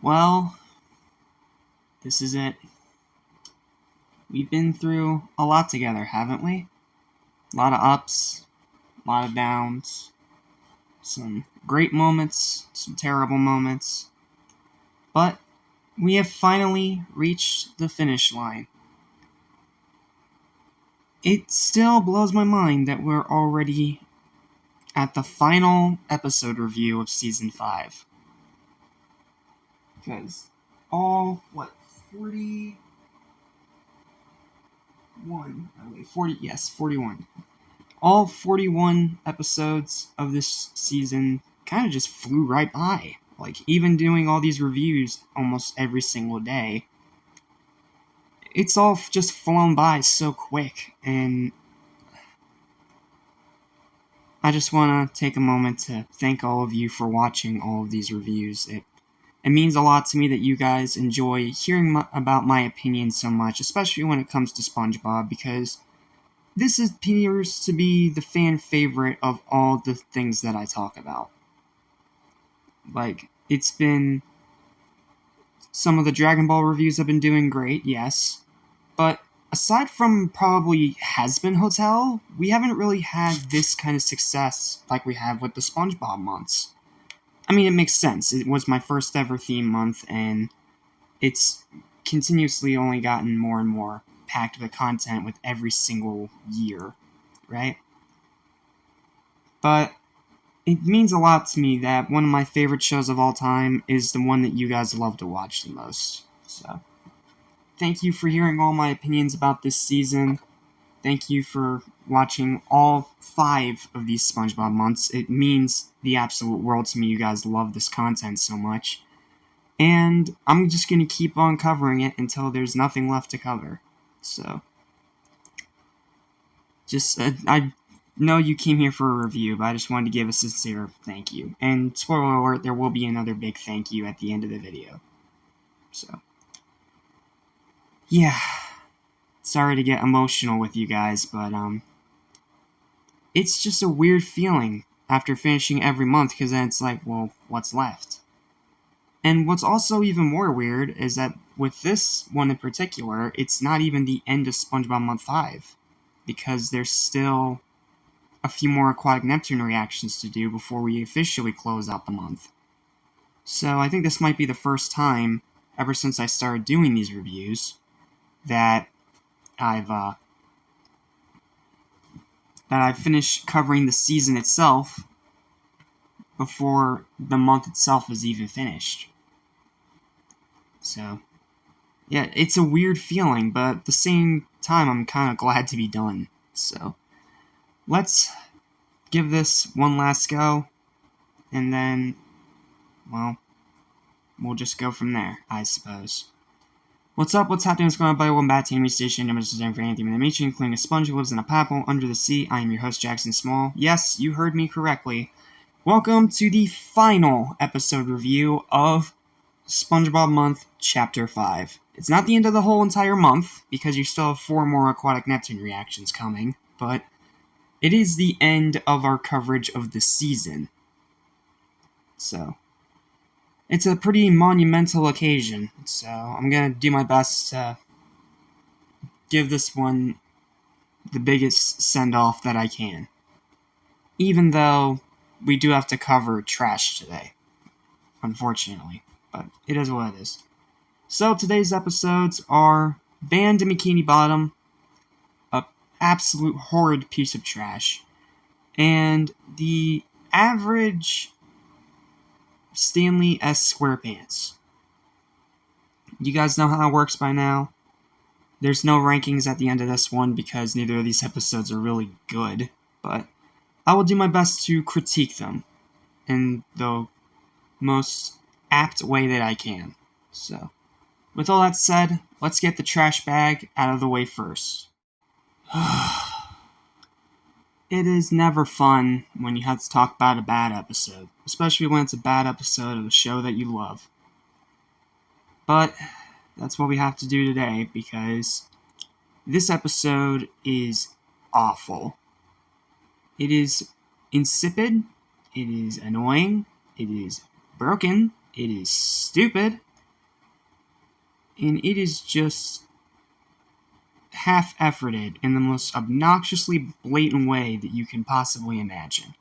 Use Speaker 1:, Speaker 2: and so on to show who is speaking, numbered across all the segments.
Speaker 1: Well, this is it. We've been through a lot together, haven't we? A lot of ups, a lot of downs, some great moments, some terrible moments. But we have finally reached the finish line. It still blows my mind that we're already at the final episode review of Season 5. Because 41? 41. All 41 episodes of this season kind of just flew right by. Like, even doing all these reviews almost every single day, it's all just flown by so quick, and I just want to take a moment to thank all of you for watching all of these reviews. It means a lot to me that you guys enjoy hearing about my opinions so much, especially when it comes to SpongeBob, because this appears to be the fan favorite of all the things that I talk about. Like, it's been... Some of the Dragon Ball reviews have been doing great, yes, but aside from probably Has-Been Hotel, we haven't really had this kind of success like we have with the SpongeBob months. I mean, it makes sense. It was my first ever theme month, and it's continuously only gotten more and more packed with content with every single year, right? But it means a lot to me that one of my favorite shows of all time is the one that you guys love to watch the most. So, thank you for hearing all my opinions about this season. Thank you for watching all 5 of these SpongeBob months. It means the absolute world to me. You guys love this content so much. And I'm just going to keep on covering it until there's nothing left to cover. So, I know you came here for a review, but I just wanted to give a sincere thank you. And spoiler alert, there will be another big thank you at the end of the video. So, yeah. Sorry to get emotional with you guys, but it's just a weird feeling after finishing every month, because then it's like, well, what's left? And what's also even more weird is that with this one in particular, it's not even the end of SpongeBob Month 5, because there's still a few more Aquatic Neptune reactions to do before we officially close out the month. So I think this might be the first time, ever since I started doing these reviews, that I've finished covering the season itself before the month itself is even finished. So, yeah, it's a weird feeling, but at the same time, I'm kind of glad to be done. So, let's give this one last go, and then, well, we'll just go from there, I suppose. What's up? What's happening? What's going on, buddy? Welcome back to Anime Station. I'm just for anything in animation, including a sponge who lives in a pineapple under the sea. I am your host, Jackson Small. Yes, you heard me correctly. Welcome to the final episode review of SpongeBob Month Chapter 5. It's not the end of the whole entire month, because you still have 4 more Aquatic Neptune reactions coming, but it is the end of our coverage of the season. So, it's a pretty monumental occasion, so I'm going to do my best to give this one the biggest send-off that I can. Even though we do have to cover trash today, unfortunately, but it is what it is. So today's episodes are Band in Bikini Bottom, a absolute horrid piece of trash, and the average Stanley S. SquarePants. You guys know how it works by now. There's no rankings at the end of this one because neither of these episodes are really good, but I will do my best to critique them in the most apt way that I can. So, with all that said, let's get the trash bag out of the way first. It is never fun when you have to talk about a bad episode, especially when it's a bad episode of a show that you love. But that's what we have to do today, because this episode is awful. It is insipid, it is annoying, it is broken, it is stupid, and it is just half-efforted in the most obnoxiously blatant way that you can possibly imagine.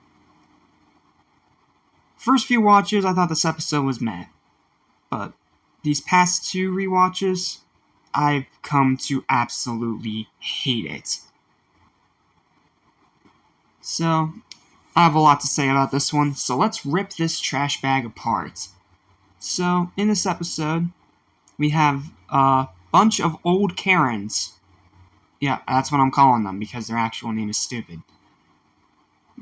Speaker 1: First few watches, I thought this episode was meh, but these past two rewatches, I've come to absolutely hate it. So, I have a lot to say about this one, so let's rip this trash bag apart. So, in this episode, we have a bunch of old Karens. Yeah, that's what I'm calling them, because their actual name is stupid.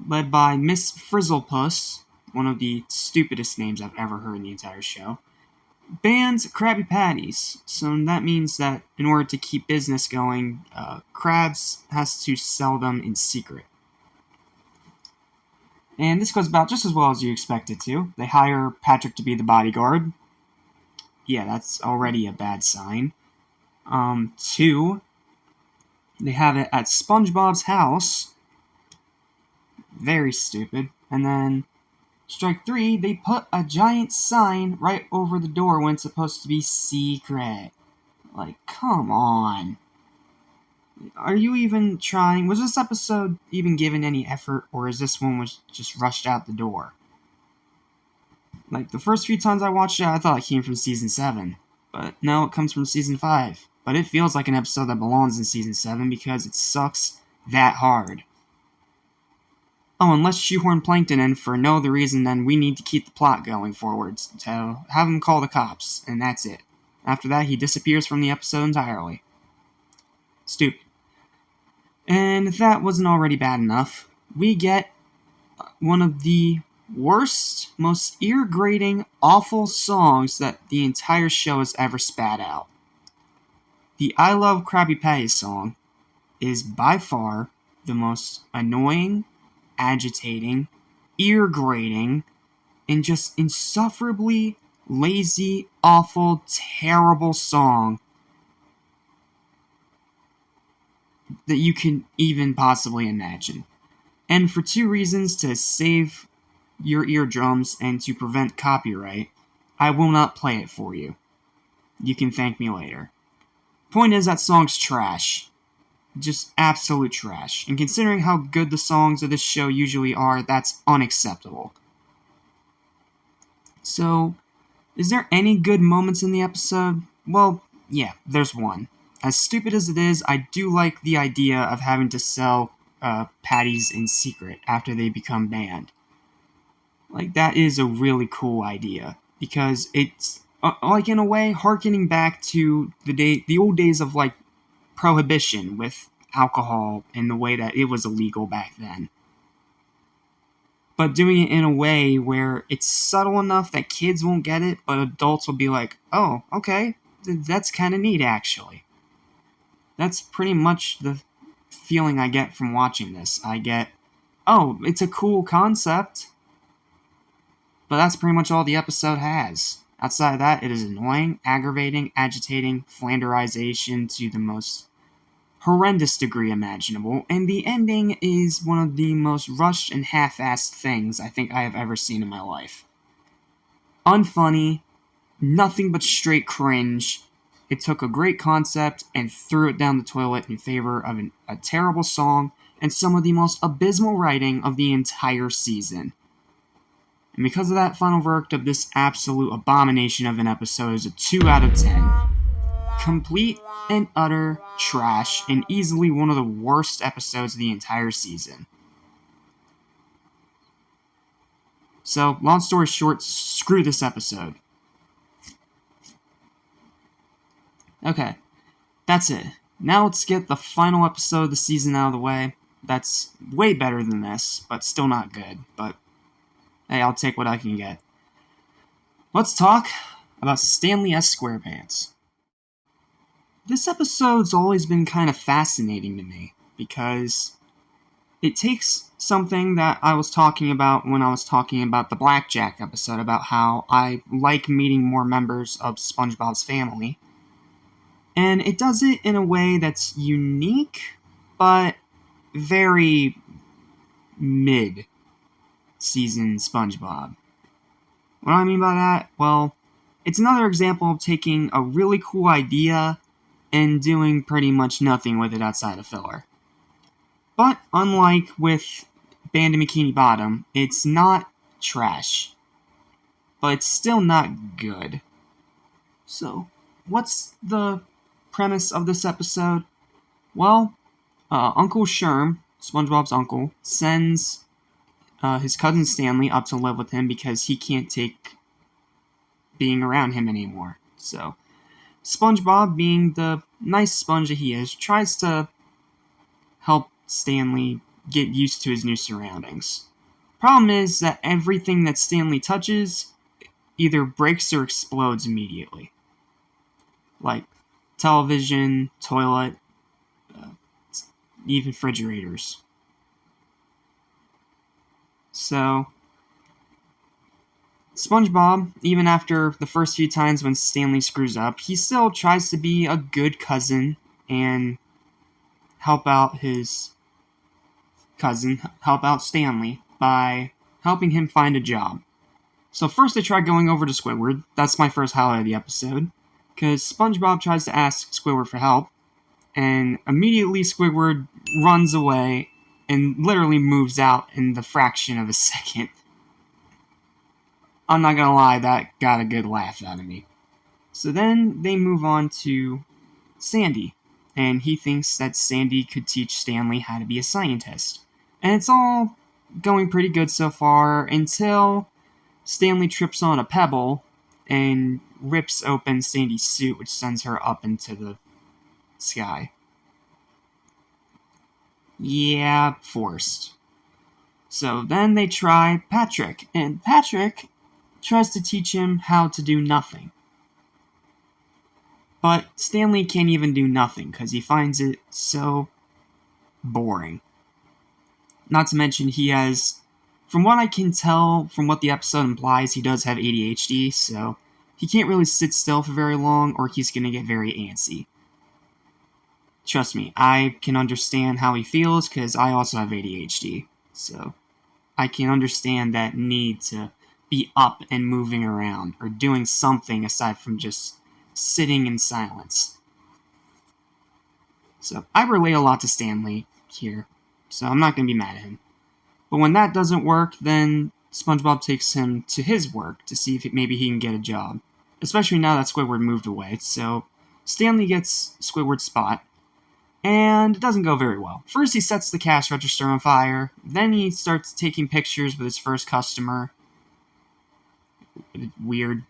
Speaker 1: Led by Miss Frizzlepuss, one of the stupidest names I've ever heard in the entire show, bans Krabby Patties. So that means that in order to keep business going, Krabs has to sell them in secret. And this goes about just as well as you expect it to. They hire Patrick to be the bodyguard. Yeah, that's already a bad sign. 2, they have it at SpongeBob's house. Very stupid. And then, strike 3, they put a giant sign right over the door when it's supposed to be secret. Like, come on. Are you even trying? Was this episode even given any effort, or is this one was just rushed out the door? Like, the first few times I watched it, I thought it came from Season 7. But no, it comes from Season 5. But it feels like an episode that belongs in Season 7 because it sucks that hard. Oh, and let's shoehorn Plankton in for no other reason than we need to keep the plot going forwards. So, have him call the cops, and that's it. After that, he disappears from the episode entirely. Stupid. And if that wasn't already bad enough, we get one of the worst, most ear-grating, awful songs that the entire show has ever spat out. The I Love Krabby Patties song is by far the most annoying, agitating, ear-grating, and just insufferably lazy, awful, terrible song that you can even possibly imagine. And for 2 reasons, to save your eardrums and to prevent copyright, I will not play it for you. You can thank me later. Point is, that song's trash. Just absolute trash. And considering how good the songs of this show usually are, that's unacceptable. So, is there any good moments in the episode? Well, yeah, there's one. As stupid as it is, I do like the idea of having to sell patties in secret after they become banned. Like, that is a really cool idea, because it's, like, in a way, hearkening back to the old days of, like, prohibition with alcohol and the way that it was illegal back then. But doing it in a way where it's subtle enough that kids won't get it, but adults will be like, oh, okay, that's kind of neat, actually. That's pretty much the feeling I get from watching this. I get, oh, it's a cool concept. But that's pretty much all the episode has. Outside of that, it is annoying, aggravating, agitating, flanderization to the most horrendous degree imaginable, and the ending is one of the most rushed and half-assed things I think I have ever seen in my life. Unfunny, nothing but straight cringe. It took a great concept and threw it down the toilet in favor of a terrible song and some of the most abysmal writing of the entire season. And because of that, final verdict of this absolute abomination of an episode is a 2 out of 10. Complete and utter trash, and easily one of the worst episodes of the entire season. So, long story short, screw this episode. Okay, that's it. Now let's get the final episode of the season out of the way. That's way better than this, but still not good. But, hey, I'll take what I can get. Let's talk about Stanley S. SquarePants. This episode's always been kind of fascinating to me, because it takes something that I was talking about when I was talking about the Blackjack episode, about how I like meeting more members of SpongeBob's family, and it does it in a way that's unique, but very mid-season SpongeBob. What do I mean by that? Well, It's another example of taking a really cool idea and doing pretty much nothing with it outside of filler. But unlike with Band of Bikini Bottom, it's not trash, but it's still not good. So, what's the premise of this episode? Well, Uncle Sherm, SpongeBob's uncle, sends his cousin Stanley up to live with him because he can't take being around him anymore. So, SpongeBob, being the nice sponge that he is, tries to help Stanley get used to his new surroundings. Problem is that everything that Stanley touches either breaks or explodes immediately. Like television, toilet, even refrigerators. So, SpongeBob, even after the first few times when Stanley screws up, he still tries to be a good cousin and help out his cousin, help out Stanley, by helping him find a job. So first they try going over to Squidward. That's my first highlight of the episode, because SpongeBob tries to ask Squidward for help, and immediately Squidward runs away and literally moves out in the fraction of a second. I'm not gonna lie, that got a good laugh out of me. So then they move on to Sandy, and he thinks that Sandy could teach Stanley how to be a scientist. And it's all going pretty good so far until Stanley trips on a pebble and rips open Sandy's suit, which sends her up into the sky. Yeah, forced. So then they try Patrick, and Patrick tries to teach him how to do nothing. But Stanley can't even do nothing because he finds it so boring. Not to mention he has, from what I can tell from what the episode implies, he does have ADHD, so he can't really sit still for very long or he's going to get very antsy. Trust me, I can understand how he feels because I also have ADHD, so I can understand that need to be up and moving around or doing something aside from just sitting in silence. So I relate a lot to Stanley here, so I'm not going to be mad at him. But when that doesn't work, then SpongeBob takes him to his work to see if maybe he can get a job, especially now that Squidward moved away. So Stanley gets Squidward's spot, and it doesn't go very well. First he sets the cash register on fire, then he starts taking pictures with his first customer. Weird.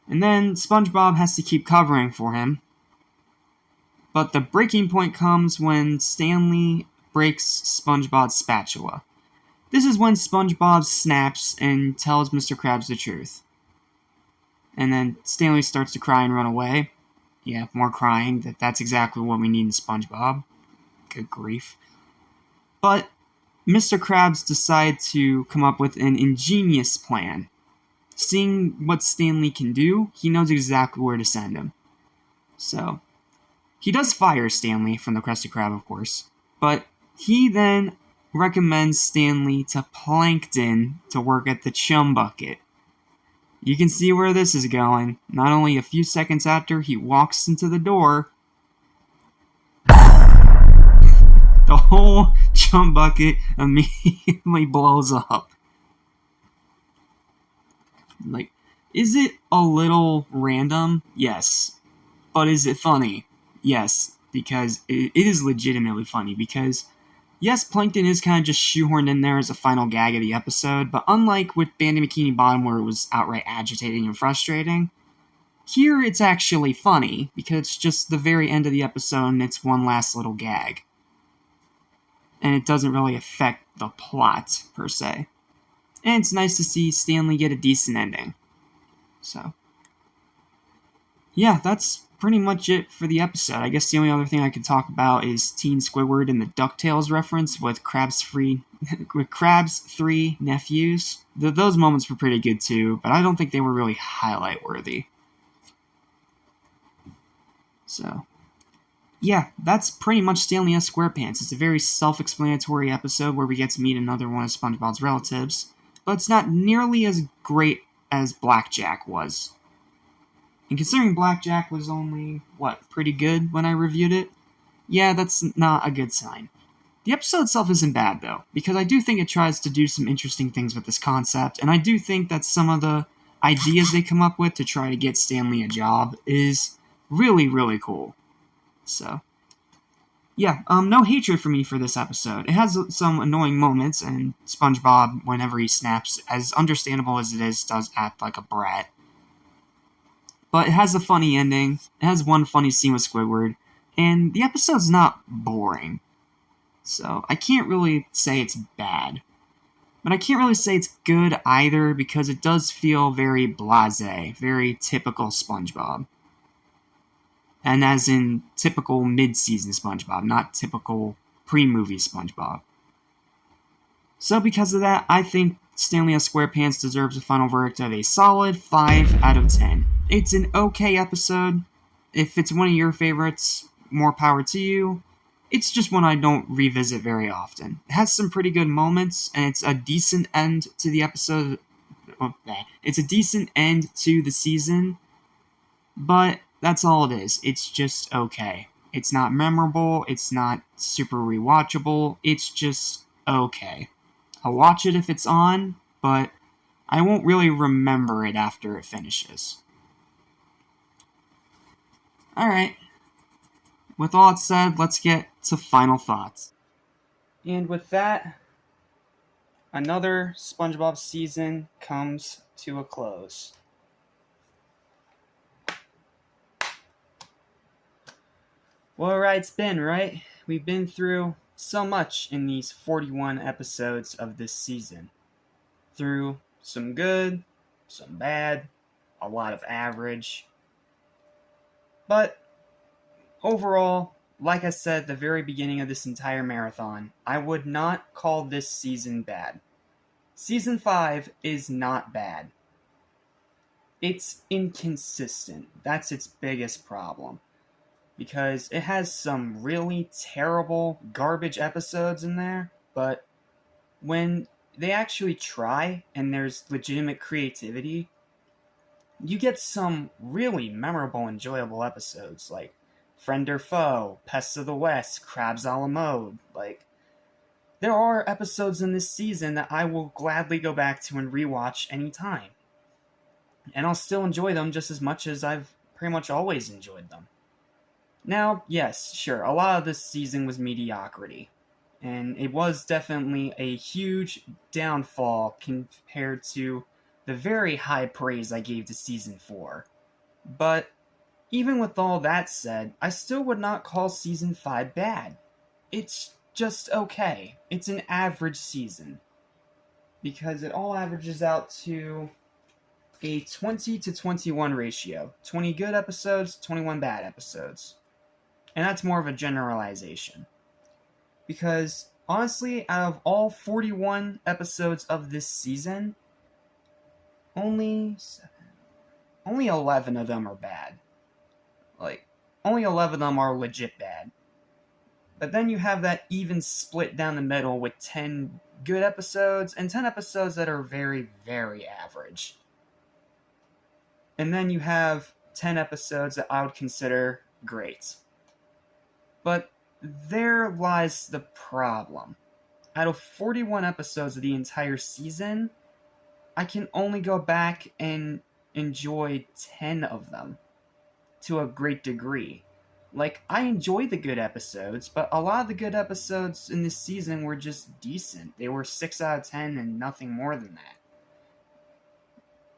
Speaker 1: And then SpongeBob has to keep covering for him. But the breaking point comes when Stanley breaks SpongeBob's spatula. This is when SpongeBob snaps and tells Mr. Krabs the truth. And then Stanley starts to cry and run away. Yeah, more crying. That's exactly what we need in SpongeBob. Good grief. But Mr. Krabs decided to come up with an ingenious plan. Seeing what Stanley can do, he knows exactly where to send him. So, he does fire Stanley from the Krusty Krab, of course, but he then recommends Stanley to Plankton to work at the Chum Bucket. You can see where this is going. Not only a few seconds after he walks into the door, the whole Chum Bucket immediately blows up. Like, is it a little random? Yes. But is it funny? Yes. Because it is legitimately funny. Because, yes, Plankton is kind of just shoehorned in there as a final gag of the episode, but unlike with Band of Bikini Bottom where it was outright agitating and frustrating, here it's actually funny, because it's just the very end of the episode and it's one last little gag. And it doesn't really affect the plot, per se. And it's nice to see Stanley get a decent ending. So, yeah, that's pretty much it for the episode. I guess the only other thing I could talk about is Teen Squidward and the DuckTales reference with Krabs' three nephews. Those moments were pretty good too, but I don't think they were really highlight worthy. So, yeah, that's pretty much Stanley S. SquarePants. It's a very self-explanatory episode where we get to meet another one of SpongeBob's relatives, but it's not nearly as great as Blackjack was. And considering Blackjack was only, pretty good when I reviewed it, yeah, that's not a good sign. The episode itself isn't bad, though, because I do think it tries to do some interesting things with this concept, and I do think that some of the ideas they come up with to try to get Stanley a job is really, really cool. So, yeah, no hatred for me for this episode. It has some annoying moments, and SpongeBob, whenever he snaps, as understandable as it is, does act like a brat. But it has a funny ending, it has one funny scene with Squidward, and the episode's not boring. So, I can't really say it's bad. But I can't really say it's good either, because it does feel very blasé, very typical SpongeBob. And as in typical mid-season SpongeBob, not typical pre-movie SpongeBob. So because of that, I think Stanley SquarePants deserves a final verdict of a solid 5 out of 10. It's an okay episode. If it's one of your favorites, more power to you. It's just one I don't revisit very often. It has some pretty good moments, and it's a decent end to the episode. It's a decent end to the season, but that's all it is. It's just okay. It's not memorable, it's not super rewatchable, it's just okay. I'll watch it if it's on, but I won't really remember it after it finishes. Alright. With all that said, let's get to final thoughts. And with that, another SpongeBob season comes to a close. Well, alright, it's been, right? We've been through so much in these 41 episodes of this season. Through some good, some bad, a lot of average. But overall, like I said at the very beginning of this entire marathon, I would not call this season bad. Season 5 is not bad. It's inconsistent. That's its biggest problem. Because it has some really terrible garbage episodes in there, but when they actually try and there's legitimate creativity, you get some really memorable, enjoyable episodes like Friend or Foe, Pests of the West, Crabs a la Mode. There are episodes in this season that I will gladly go back to and rewatch anytime. And I'll still enjoy them just as much as I've pretty much always enjoyed them. Now, yes, sure, a lot of this season was mediocrity. And it was definitely a huge downfall compared to the very high praise I gave to Season 4. But even with all that said, I still would not call Season 5 bad. It's just okay. It's an average season. Because it all averages out to a 20 to 21 ratio. 20 good episodes, 21 bad episodes. And that's more of a generalization. Because, honestly, out of all 41 episodes of this season, only 11 of them are bad. Only 11 of them are legit bad. But then you have that even split down the middle with 10 good episodes and 10 episodes that are very, very average. And then you have 10 episodes that I would consider great. But there lies the problem. Out of 41 episodes of the entire season, I can only go back and enjoy 10 of them to a great degree. I enjoy the good episodes, but a lot of the good episodes in this season were just decent. They were 6 out of 10 and nothing more than that.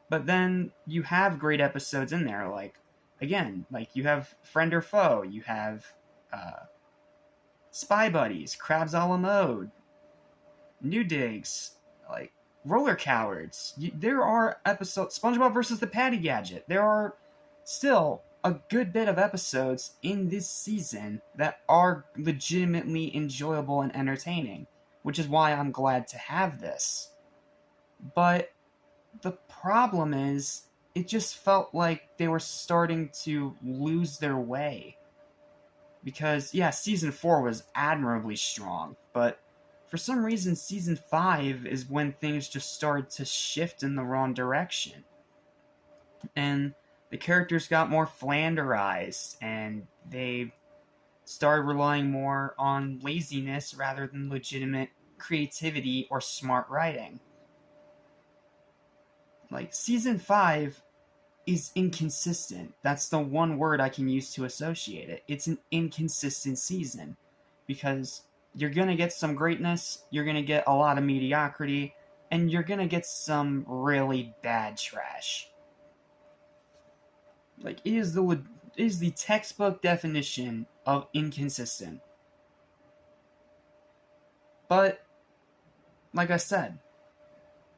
Speaker 1: But then you have great episodes in there, you have Friend or Foe, you have Spy Buddies, Crabs a la Mode, New Digs, Roller Cowards. There are episodes, SpongeBob versus the Patty Gadget. There are still a good bit of episodes in this season that are legitimately enjoyable and entertaining, which is why I'm glad to have this. But the problem is, it just felt like they were starting to lose their way. Because, yeah, Season 4 was admirably strong, but for some reason Season 5 is when things just started to shift in the wrong direction. And the characters got more flanderized, and they started relying more on laziness rather than legitimate creativity or smart writing. Like, season 5 is inconsistent. That's the one word I can use to associate it. It's an inconsistent season because you're going to get some greatness, you're going to get a lot of mediocrity, and you're going to get some really bad trash. Like, it is the textbook definition of inconsistent. But like I said,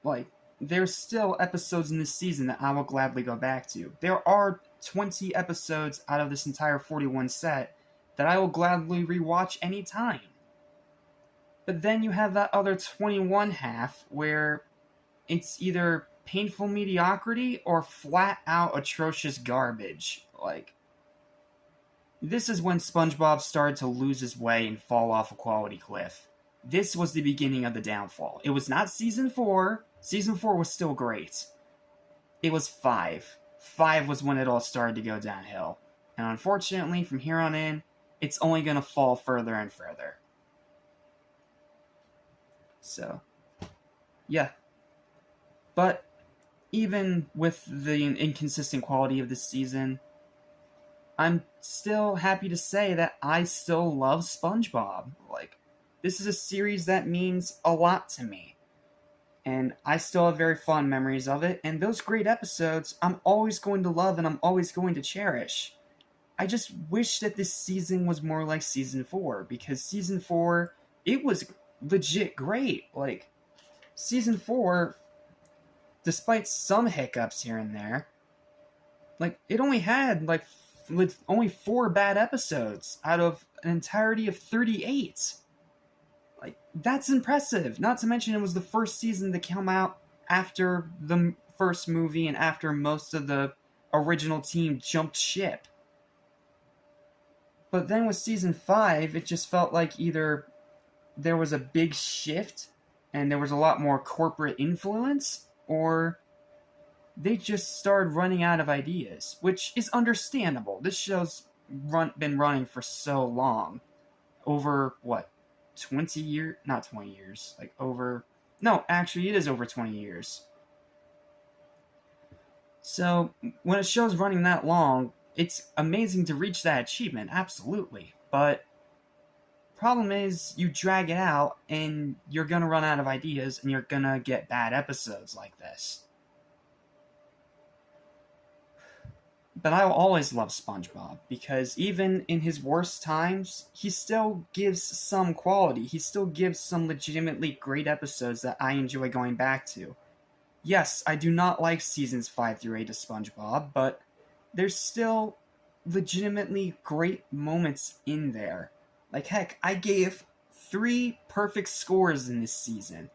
Speaker 1: like, there's still episodes in this season that I will gladly go back to. There are 20 episodes out of this entire 41 set that I will gladly rewatch anytime. But then you have that other 21 half where it's either painful mediocrity or flat out atrocious garbage. Like, this is when SpongeBob started to lose his way and fall off a quality cliff. This was the beginning of the downfall. It was not season 4. Season 4 was still great. It was 5. 5 was when it all started to go downhill. And unfortunately, from here on in, it's only going to fall further and further. So, yeah. But even with the inconsistent quality of this season, I'm still happy to say that I still love SpongeBob. Like, this is a series that means a lot to me. And I still have very fond memories of it, and those great episodes I'm always going to love and I'm always going to cherish. I just wish that this season was more like season 4, because season 4, it was legit great. Like, season 4, despite some hiccups here and there, like, it only had, like, only 4 bad episodes out of an entirety of 38. Like, that's impressive. Not to mention it was the first season to come out after the first movie and after most of the original team jumped ship. But then with season 5, it just felt like either there was a big shift and there was a lot more corporate influence, or they just started running out of ideas, which is understandable. This show's been running for so long. Over, what, 20 years? Not 20 years. Like, over... No, actually, it is over 20 years. So, when a show's running that long, it's amazing to reach that achievement, absolutely. But, problem is, you drag it out, and you're gonna run out of ideas, and you're gonna get bad episodes like this. But I will always love SpongeBob, because even in his worst times, he still gives some quality. He still gives some legitimately great episodes that I enjoy going back to. Yes, I do not like seasons 5 through 8 of SpongeBob, but there's still legitimately great moments in there. Like, heck, I gave 3 perfect scores in this season.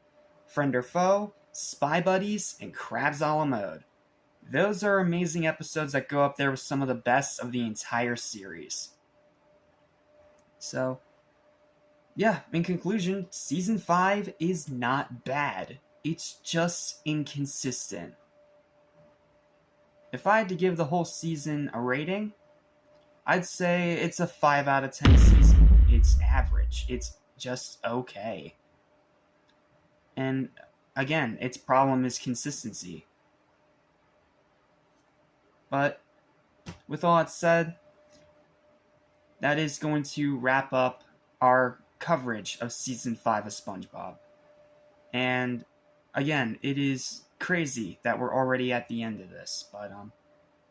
Speaker 1: Friend or Foe, Spy Buddies, and Krabs a la Mode. Those are amazing episodes that go up there with some of the best of the entire series. So, yeah, in conclusion, Season 5 is not bad. It's just inconsistent. If I had to give the whole season a rating, I'd say it's a 5 out of 10 season. It's average. It's just okay. And, again, its problem is consistency. But, with all that said, that is going to wrap up our coverage of Season 5 of SpongeBob. And, again, it is crazy that we're already at the end of this, but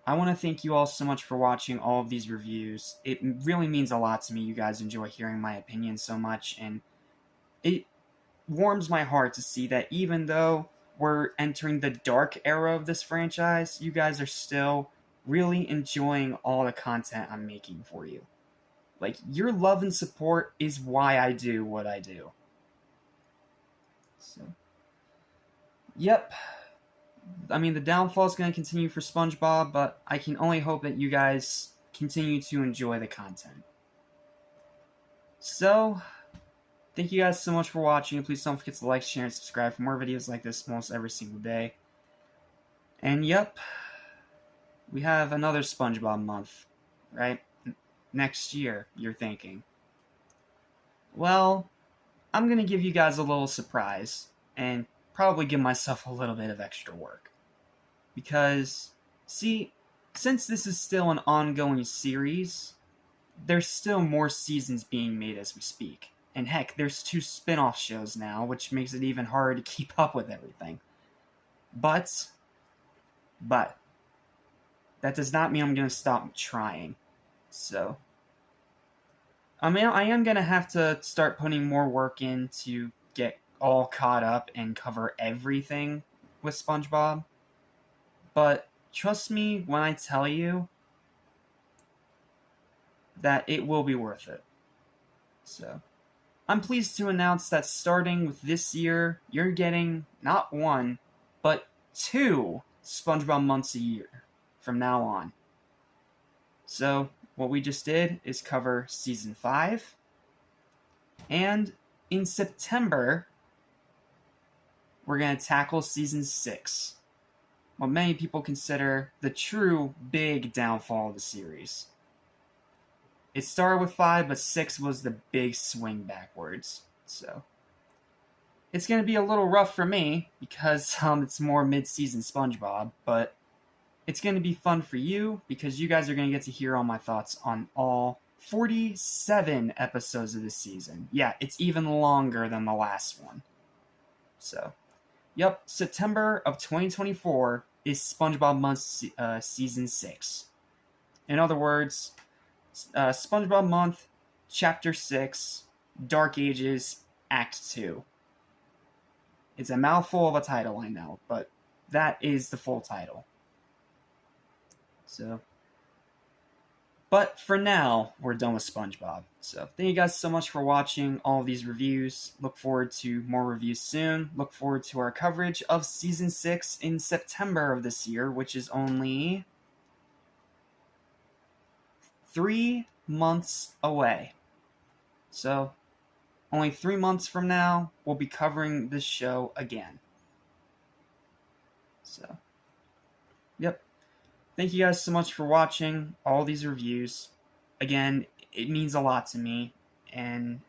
Speaker 1: I want to thank you all so much for watching all of these reviews. It really means a lot to me. You guys enjoy hearing my opinion so much, and it warms my heart to see that even though we're entering the dark era of this franchise, you guys are still really enjoying all the content I'm making for you. Like, your love and support is why I do what I do. So, yep. I mean, the downfall is going to continue for SpongeBob, but I can only hope that you guys continue to enjoy the content. So, thank you guys so much for watching. Please don't forget to like, share, and subscribe for more videos like this almost every single day. And yep, we have another SpongeBob month, right? Next year, you're thinking. Well, I'm gonna give you guys a little surprise and probably give myself a little bit of extra work. Because, see, since this is still an ongoing series, there's still more seasons being made as we speak. And heck, there's 2 spin-off shows now, which makes it even harder to keep up with everything. But, that does not mean I'm going to stop trying. So, I am going to have to start putting more work in to get all caught up and cover everything with SpongeBob. But trust me when I tell you that it will be worth it. So, I'm pleased to announce that starting with this year, you're getting not 1, but 2 SpongeBob months a year from now on. So, what we just did is cover Season 5, and in September, we're going to tackle Season 6, what many people consider the true big downfall of the series. It started with 5, but 6 was the big swing backwards. So, it's going to be a little rough for me because it's more mid-season SpongeBob, but it's going to be fun for you because you guys are going to get to hear all my thoughts on all 47 episodes of this season. Yeah, it's even longer than the last one. So, yep, September of 2024 is SpongeBob Month Season 6. In other words, SpongeBob Month, Chapter 6, Dark Ages, Act 2. It's a mouthful of a title, I know, but that is the full title. So, but for now, we're done with SpongeBob. So, thank you guys so much for watching all of these reviews. Look forward to more reviews soon. Look forward to our coverage of Season 6 in September of this year, which is only 3 months away. So, only 3 months from now, we'll be covering this show again. So, yep. Thank you guys so much for watching all these reviews. Again, it means a lot to me. And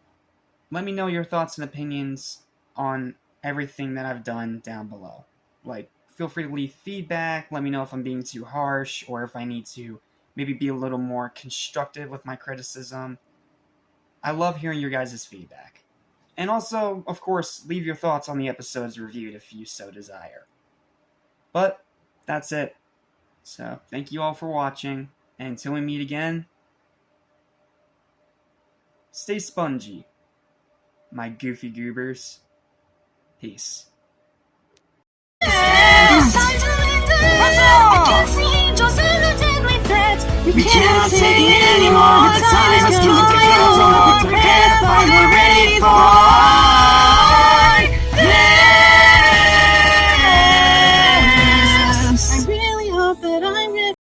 Speaker 1: let me know your thoughts and opinions on everything that I've done down below. Like, feel free to leave feedback. Let me know if I'm being too harsh or if I need to maybe be a little more constructive with my criticism. I love hearing your guys' feedback. And also, of course, leave your thoughts on the episodes reviewed if you so desire. But that's it. So, thank you all for watching, and until we meet again, stay spongy, my goofy goobers. Peace. We cannot take it